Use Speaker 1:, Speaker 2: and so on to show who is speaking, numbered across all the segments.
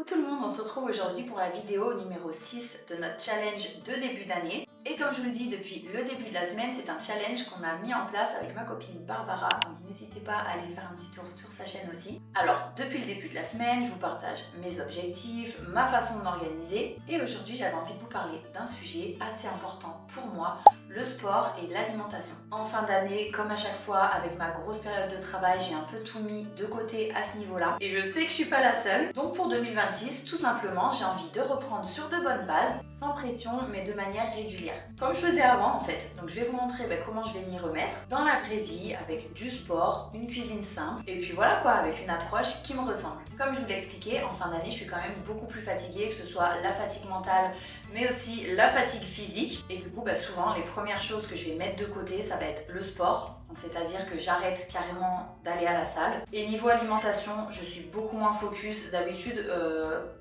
Speaker 1: Tout le monde, on se retrouve aujourd'hui pour la vidéo numéro 6 de notre challenge de début d'année. Et comme je vous le dis depuis le début de la semaine, c'est un challenge qu'on a mis en place avec ma copine Barbara, donc n'hésitez pas à aller faire un petit tour sur sa chaîne aussi. Alors, depuis le début de la semaine, je vous partage mes objectifs, ma façon de m'organiser, et aujourd'hui j'avais envie de vous parler d'un sujet assez important pour moi, le sport et l'alimentation. En fin d'année, comme à chaque fois, avec ma grosse période de travail, j'ai un peu tout mis de côté à ce niveau-là, et je sais que je suis pas la seule. Donc pour 2026, tout simplement, j'ai envie de reprendre sur de bonnes bases, sans pression, mais de manière régulière. Comme je faisais avant en fait. Donc je vais vous montrer comment je vais m'y remettre dans la vraie vie, avec du sport, une cuisine simple, et puis voilà quoi, avec une approche qui me ressemble. Comme je vous l'ai expliqué, en fin d'année, je suis quand même beaucoup plus fatiguée, que ce soit la fatigue mentale, mais aussi la fatigue physique. Et du coup, souvent, les premières choses que je vais mettre de côté, ça va être le sport. Donc c'est-à-dire que j'arrête carrément d'aller à la salle. Et niveau alimentation, je suis beaucoup moins focus. D'habitude,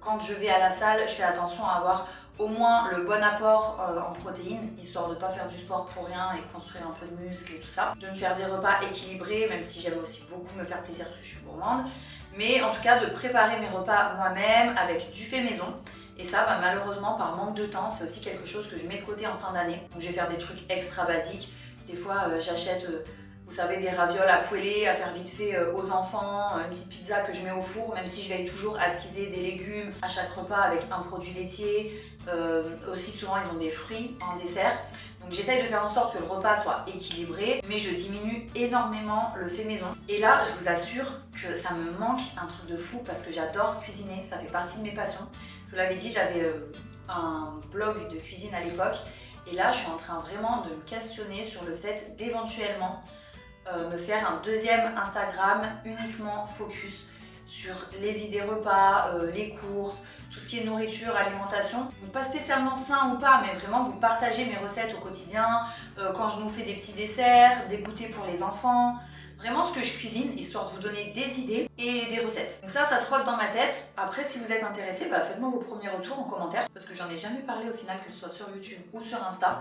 Speaker 1: quand je vais à la salle, je fais attention à avoir au moins le bon apport en protéines, histoire de ne pas faire du sport pour rien et construire un peu de muscles et tout ça. De me faire des repas équilibrés, même si j'aime aussi beaucoup me faire plaisir parce que je suis gourmande. Mais en tout cas, de préparer mes repas moi-même avec du fait maison. Et ça, malheureusement, par manque de temps, c'est aussi quelque chose que je mets de côté en fin d'année. Donc je vais faire des trucs extra basiques. Des fois, j'achète, vous savez, des ravioles à poêler, à faire vite fait aux enfants, une petite pizza que je mets au four, même si je veille toujours à esquisser des légumes à chaque repas avec un produit laitier. Aussi souvent, ils ont des fruits en dessert. Donc j'essaye de faire en sorte que le repas soit équilibré, mais je diminue énormément le fait maison. Et là, je vous assure que ça me manque un truc de fou parce que j'adore cuisiner, ça fait partie de mes passions. Je vous l'avais dit, j'avais un blog de cuisine à l'époque. Et là, je suis en train vraiment de me questionner sur le fait d'éventuellement me faire un deuxième Instagram uniquement focus sur les idées repas, les courses, tout ce qui est nourriture, alimentation. Donc pas spécialement sain ou pas, mais vraiment vous partagez mes recettes au quotidien, quand je nous fais des petits desserts, des goûters pour les enfants, vraiment ce que je cuisine, histoire de vous donner des idées et des recettes. Donc ça trotte dans ma tête. Après, si vous êtes intéressés, faites-moi vos premiers retours en commentaire, parce que j'en ai jamais parlé au final, que ce soit sur YouTube ou sur Insta.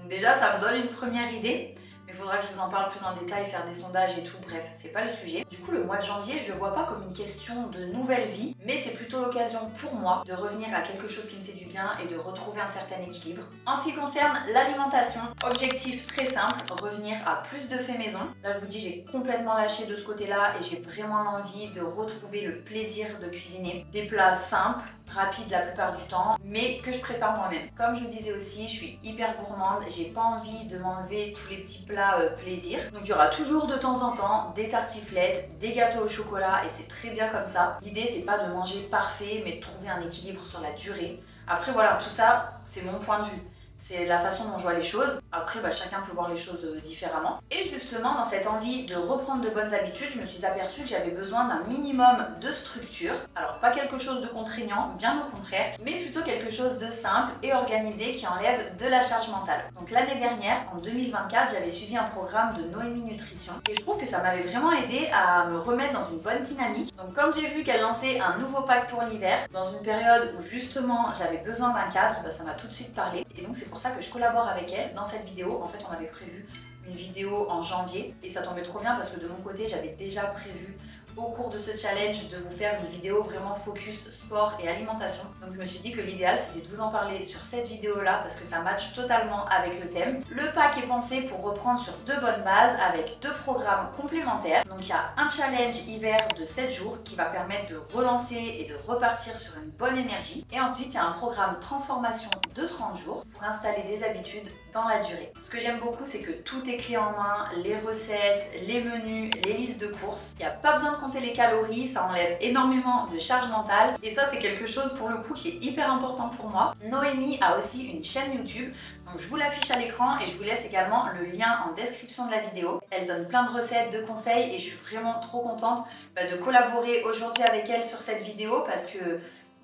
Speaker 1: Donc déjà, ça me donne une première idée. Mais il faudra que je vous en parle plus en détail, faire des sondages et tout, bref, c'est pas le sujet. Du coup, le mois de janvier, je le vois pas comme une question de nouvelle vie, mais c'est plutôt l'occasion pour moi de revenir à quelque chose qui me fait du bien et de retrouver un certain équilibre. En ce qui concerne l'alimentation, objectif très simple, revenir à plus de fait maison. Là, je vous dis, j'ai complètement lâché de ce côté-là et j'ai vraiment l'envie de retrouver le plaisir de cuisiner. Des plats simples, rapides la plupart du temps, mais que je prépare moi-même. Comme je vous disais aussi, je suis hyper gourmande, j'ai pas envie de m'enlever tous les petits plats plaisir. Donc il y aura toujours de temps en temps des tartiflettes, des gâteaux au chocolat et c'est très bien comme ça. L'idée c'est pas de manger parfait, mais de trouver un équilibre sur la durée. Après voilà, tout ça c'est mon point de vue. C'est la façon dont je vois les choses. Après, chacun peut voir les choses différemment. Et justement, dans cette envie de reprendre de bonnes habitudes, je me suis aperçue que j'avais besoin d'un minimum de structure. Alors, pas quelque chose de contraignant, bien au contraire, mais plutôt quelque chose de simple et organisé qui enlève de la charge mentale. Donc l'année dernière, en 2024, j'avais suivi un programme de Noémie Nutrition et je trouve que ça m'avait vraiment aidé à me remettre dans une bonne dynamique. Donc quand j'ai vu qu'elle lançait un nouveau pack pour l'hiver, dans une période où justement j'avais besoin d'un cadre, ça m'a tout de suite parlé. Et donc c'est pour ça que je collabore avec elle dans cette vidéo. En fait, on avait prévu une vidéo en janvier et ça tombait trop bien parce que de mon côté, j'avais déjà prévu au cours de ce challenge de vous faire une vidéo vraiment focus sport et alimentation. Donc je me suis dit que l'idéal c'était de vous en parler sur cette vidéo là parce que ça matche totalement avec le thème. Le pack est pensé pour reprendre sur de bonnes bases avec 2 programmes complémentaires. Donc il y a un challenge hiver de 7 jours qui va permettre de relancer et de repartir sur une bonne énergie. Et ensuite il y a un programme transformation de 30 jours pour installer des habitudes dans la durée. Ce que j'aime beaucoup c'est que tout est clé en main, les recettes, les menus, les listes de courses. Il n'y a pas besoin de compter les calories, ça enlève énormément de charge mentale et ça c'est quelque chose pour le coup qui est hyper important pour moi. Noémie a aussi une chaîne YouTube, donc je vous l'affiche à l'écran et je vous laisse également le lien en description de la vidéo. Elle donne plein de recettes, de conseils et je suis vraiment trop contente de collaborer aujourd'hui avec elle sur cette vidéo parce que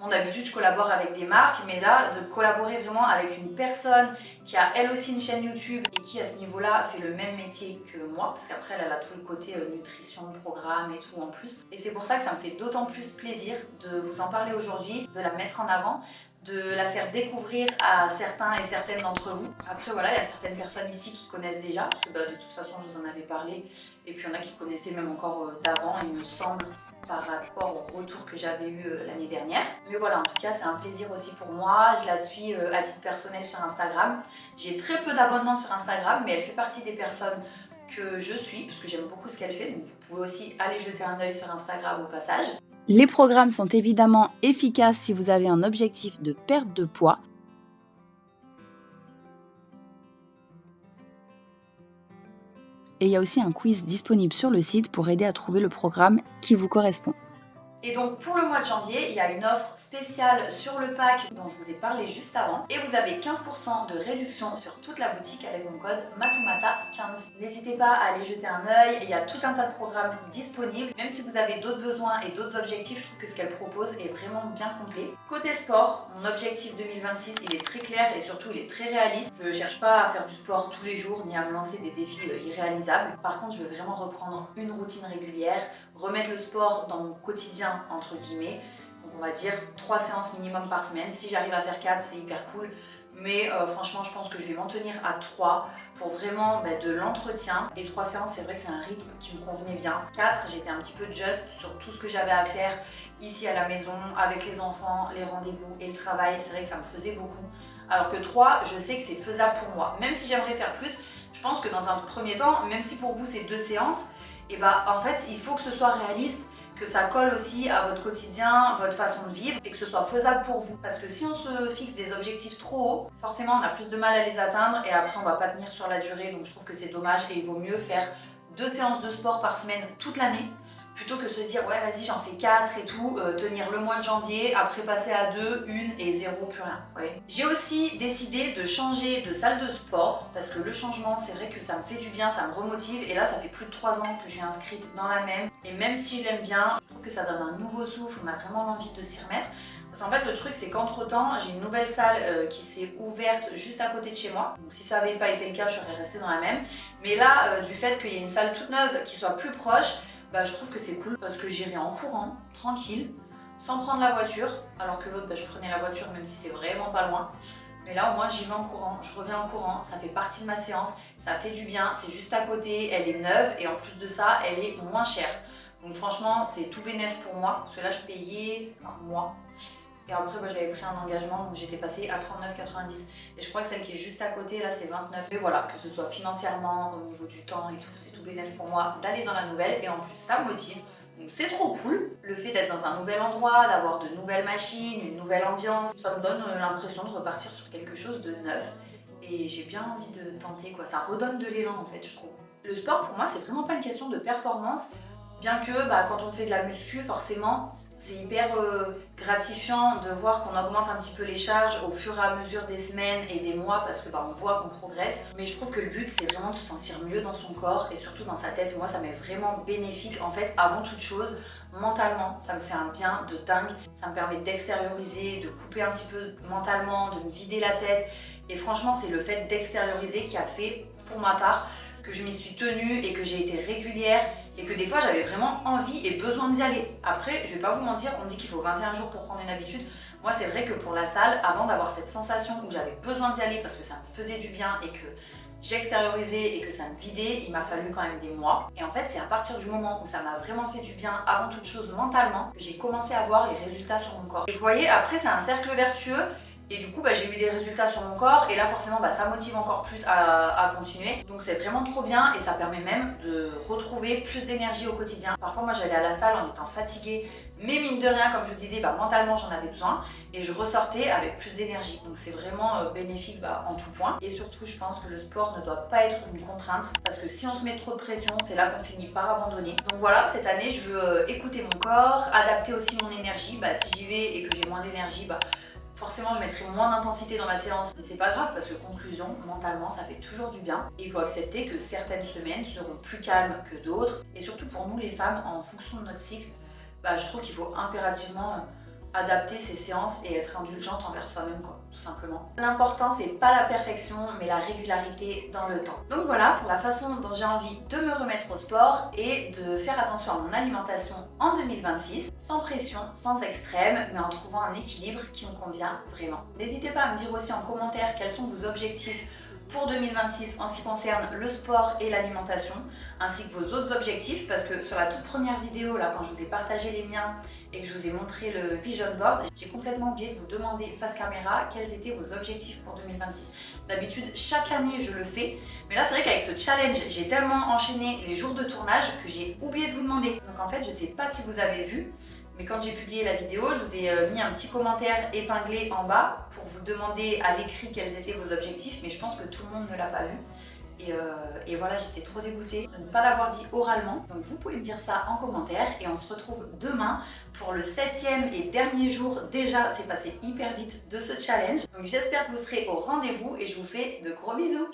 Speaker 1: d'habitude je collabore avec des marques, mais là de collaborer vraiment avec une personne qui a elle aussi une chaîne YouTube et qui à ce niveau-là fait le même métier que moi, parce qu'après elle a tout le côté nutrition, programme et tout en plus. Et c'est pour ça que ça me fait d'autant plus plaisir de vous en parler aujourd'hui, de la mettre en avant, de la faire découvrir à certains et certaines d'entre vous. Après voilà, il y a certaines personnes ici qui connaissent déjà, parce que de toute façon je vous en avais parlé, et puis il y en a qui connaissaient même encore d'avant, il me semble, par rapport au retour que j'avais eu l'année dernière. Mais voilà, en tout cas c'est un plaisir aussi pour moi, je la suis à titre personnel sur Instagram. J'ai très peu d'abonnements sur Instagram, mais elle fait partie des personnes que je suis, parce que j'aime beaucoup ce qu'elle fait, donc vous pouvez aussi aller jeter un œil sur Instagram au passage.
Speaker 2: Les programmes sont évidemment efficaces si vous avez un objectif de perte de poids. Et il y a aussi un quiz disponible sur le site pour aider à trouver le programme qui vous correspond.
Speaker 1: Et donc pour le mois de janvier, il y a une offre spéciale sur le pack dont je vous ai parlé juste avant. Et vous avez 15% de réduction sur toute la boutique avec mon code MATOUMATA15. N'hésitez pas à aller jeter un œil, il y a tout un tas de programmes disponibles. Même si vous avez d'autres besoins et d'autres objectifs, je trouve que ce qu'elle propose est vraiment bien complet. Côté sport, mon objectif 2026, il est très clair et surtout il est très réaliste. Je ne cherche pas à faire du sport tous les jours ni à me lancer des défis irréalisables. Par contre, je veux vraiment reprendre une routine régulière, remettre le sport dans mon quotidien entre guillemets, donc on va dire 3 séances minimum par semaine. Si j'arrive à faire 4, c'est hyper cool, mais franchement je pense que je vais m'en tenir à 3 pour vraiment de l'entretien. Et 3 séances, c'est vrai que c'est un rythme qui me convenait bien. 4, j'étais un petit peu just sur tout ce que j'avais à faire ici à la maison, avec les enfants, les rendez-vous et le travail. C'est vrai que ça me faisait beaucoup, alors que 3, je sais que c'est faisable pour moi, même si j'aimerais faire plus. Je pense que dans un premier temps, même si pour vous c'est 2 séances, et en fait il faut que ce soit réaliste, que ça colle aussi à votre quotidien, votre façon de vivre, et que ce soit faisable pour vous. Parce que si on se fixe des objectifs trop hauts, forcément on a plus de mal à les atteindre et après on va pas tenir sur la durée. Donc je trouve que c'est dommage et il vaut mieux faire 2 séances de sport par semaine toute l'année, plutôt que se dire ouais vas-y j'en fais 4 et tout, tenir le mois de janvier, après passer à 2, 1 et 0 plus rien. Ouais. J'ai aussi décidé de changer de salle de sport, parce que le changement c'est vrai que ça me fait du bien, ça me remotive, et là ça fait plus de 3 ans que je suis inscrite dans la même, et même si je l'aime bien, je trouve que ça donne un nouveau souffle, on a vraiment l'envie de s'y remettre. Parce qu'en fait le truc c'est qu'entre temps j'ai une nouvelle salle qui s'est ouverte juste à côté de chez moi, donc si ça n'avait pas été le cas je serais restée dans la même, mais là du fait qu'il y ait une salle toute neuve qui soit plus proche, je trouve que c'est cool parce que j'irai en courant, tranquille, sans prendre la voiture, alors que l'autre, je prenais la voiture même si c'est vraiment pas loin. Mais là au moins j'y vais en courant, je reviens en courant, ça fait partie de ma séance, ça fait du bien, c'est juste à côté, elle est neuve et en plus de ça, elle est moins chère. Donc franchement, c'est tout bénef pour moi, parce que là je payais, moi. Et après, j'avais pris un engagement, donc j'étais passée à 39,90. Et je crois que celle qui est juste à côté, là, c'est 29. Mais voilà, que ce soit financièrement, au niveau du temps et tout, c'est tout bénéfice pour moi d'aller dans la nouvelle. Et en plus, ça me motive. Donc c'est trop cool. Le fait d'être dans un nouvel endroit, d'avoir de nouvelles machines, une nouvelle ambiance, ça me donne l'impression de repartir sur quelque chose de neuf. Et j'ai bien envie de tenter, quoi. Ça redonne de l'élan, en fait, je trouve. Le sport, pour moi, c'est vraiment pas une question de performance. Bien que, quand on fait de la muscu, forcément, c'est hyper gratifiant de voir qu'on augmente un petit peu les charges au fur et à mesure des semaines et des mois, parce que on voit qu'on progresse. Mais je trouve que le but c'est vraiment de se sentir mieux dans son corps et surtout dans sa tête. Moi ça m'est vraiment bénéfique en fait, avant toute chose. Mentalement, ça me fait un bien de dingue. Ça me permet d'extérioriser, de couper un petit peu mentalement, de me vider la tête. Et franchement c'est le fait d'extérioriser qui a fait, pour ma part, que je m'y suis tenue et que j'ai été régulière et que des fois j'avais vraiment envie et besoin d'y aller. Après, je vais pas vous mentir, on dit qu'il faut 21 jours pour prendre une habitude. Moi c'est vrai que pour la salle, avant d'avoir cette sensation où j'avais besoin d'y aller parce que ça me faisait du bien et que j'extériorisais et que ça me vidait, il m'a fallu quand même des mois. Et en fait c'est à partir du moment où ça m'a vraiment fait du bien, avant toute chose mentalement, que j'ai commencé à voir les résultats sur mon corps. Et vous voyez, après c'est un cercle vertueux. Et du coup, j'ai eu des résultats sur mon corps et là forcément ça motive encore plus à continuer. Donc c'est vraiment trop bien et ça permet même de retrouver plus d'énergie au quotidien. Parfois moi j'allais à la salle en étant fatiguée, mais mine de rien, comme je vous disais, mentalement j'en avais besoin et je ressortais avec plus d'énergie. Donc c'est vraiment bénéfique en tout point. Et surtout je pense que le sport ne doit pas être une contrainte, parce que si on se met trop de pression, c'est là qu'on finit par abandonner. Donc voilà, cette année je veux écouter mon corps, adapter aussi mon énergie. Si j'y vais et que j'ai moins d'énergie, forcément je mettrai moins d'intensité dans ma séance, mais c'est pas grave parce que conclusion, mentalement ça fait toujours du bien. Et il faut accepter que certaines semaines seront plus calmes que d'autres. Et surtout pour nous les femmes, en fonction de notre cycle, je trouve qu'il faut impérativement adapter ses séances et être indulgente envers soi-même, quoi, tout simplement. L'important, c'est pas la perfection, mais la régularité dans le temps. Donc voilà pour la façon dont j'ai envie de me remettre au sport et de faire attention à mon alimentation en 2026, sans pression, sans extrême, mais en trouvant un équilibre qui me convient vraiment. N'hésitez pas à me dire aussi en commentaire quels sont vos objectifs pour 2026 en ce qui concerne le sport et l'alimentation, ainsi que vos autres objectifs, parce que sur la toute première vidéo, là, quand je vous ai partagé les miens et que je vous ai montré le vision board, j'ai complètement oublié de vous demander face caméra quels étaient vos objectifs pour 2026. D'habitude, chaque année, je le fais, mais là, c'est vrai qu'avec ce challenge, j'ai tellement enchaîné les jours de tournage que j'ai oublié de vous demander. Donc en fait, je sais pas si vous avez vu, mais quand j'ai publié la vidéo, je vous ai mis un petit commentaire épinglé en bas pour vous demander à l'écrit quels étaient vos objectifs, mais je pense que tout le monde ne l'a pas vu. Et voilà, j'étais trop dégoûtée de ne pas l'avoir dit oralement. Donc vous pouvez me dire ça en commentaire et on se retrouve demain pour le 7e et dernier jour. Déjà, c'est passé hyper vite de ce challenge. Donc j'espère que vous serez au rendez-vous et je vous fais de gros bisous.